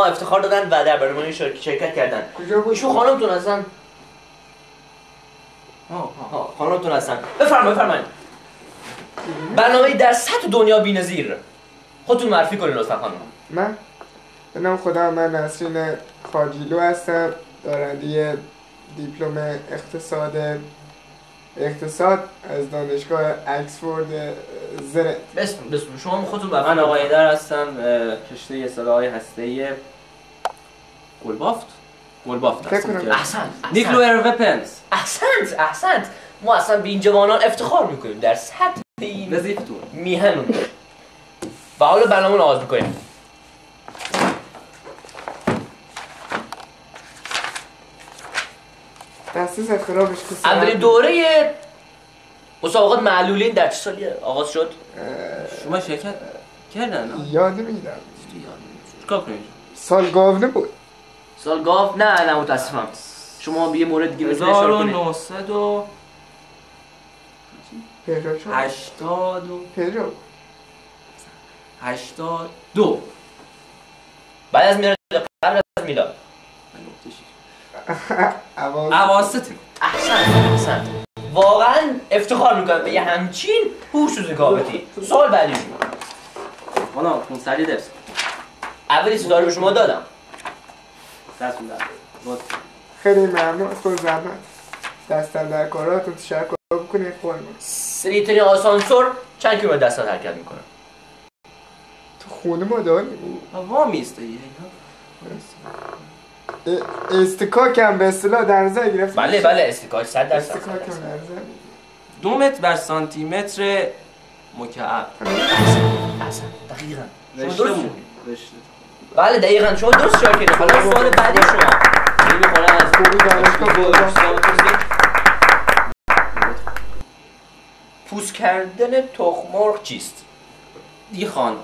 افتخار دادن و در برنامه شرکت کردن. کجا بود؟ ایشون خانمتون هستن؟ خانمتون هستن. بفرمایید. برنامه در سطح دنیا بی‌نظیر. خودتون معرفی کنین لطفا خانم. من به نام خدا، من نسرین خاجیلو هستم، دارنده دیپلم اقتصاد از دانشگاه اکسفورد زرت. بسم شما خودتون معرفی. من آقای در هستم، کشته سلاح‌های هسته‌ای گلبافت احسنت. نیوکلیر وپنز. احسنت. ما اصلا به این جوانان افتخار میکنیم در سطح این وظیفتون میهنون. و حالا برنامه رو آغاز میکنیم. تأسیس اختراعش که اولین دوره مسابقات معلولین در چه سالی آغاز شد؟ شما شرکت کردن؟ یاد میدم. چیکار کنید؟ سال گاونه بود. سال گاو؟ نه متاسفم. شما به یه مورد دیگه مثل اشاره کنید. 1982 بعد از میلاد قبل از میلاد. اواسط. احسنت. واقعا افتخار میکنم به یه همچین هوش و ذکاوتی. سوال بعدی. حالا 500 درس. اولی سوال رو شما دادم. دستون در. خیلی ممنون از خود زحمت. دستن در کاراتون تشکر بکنید خورمون. سریعترین آسانسور چند کیلومتر در ساعت حرکت میکنه؟ تو خونه ما داریم؟ وامی است دیگه. استکاک هم به اصطلاح در نظر گرفت. بله استکاک 100%. استکاک هم در نظر 2 متر بر سانتی متر مکعب. احسن دقیقاً. رشته. بله دقیقاً شما درست اشاره کردید. حالا سوال بعدی شما. می‌خوام از خوبی دانشگاه پوست کردن تخم مرغ چیست؟ دیخان.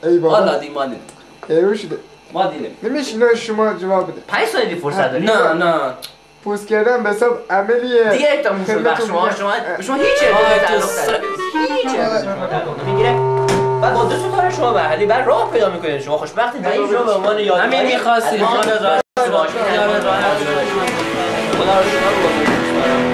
ای بابا. والا دیمالی. ایرو شده. ما دیدیم. نمیشه نه شما جواب بده. 5 ثانیه فرصت دارید. نه. پوست کردن به حساب عملیه. دیگه احتمال شد بخش شما هیچ نمیگیره. بعد با 2 ستاره شما محلی بعد راه پیدا میکنید. شما خوشبختید و این شما به عنوان یادگاری همین می‌خواستید. خدا رو شما رو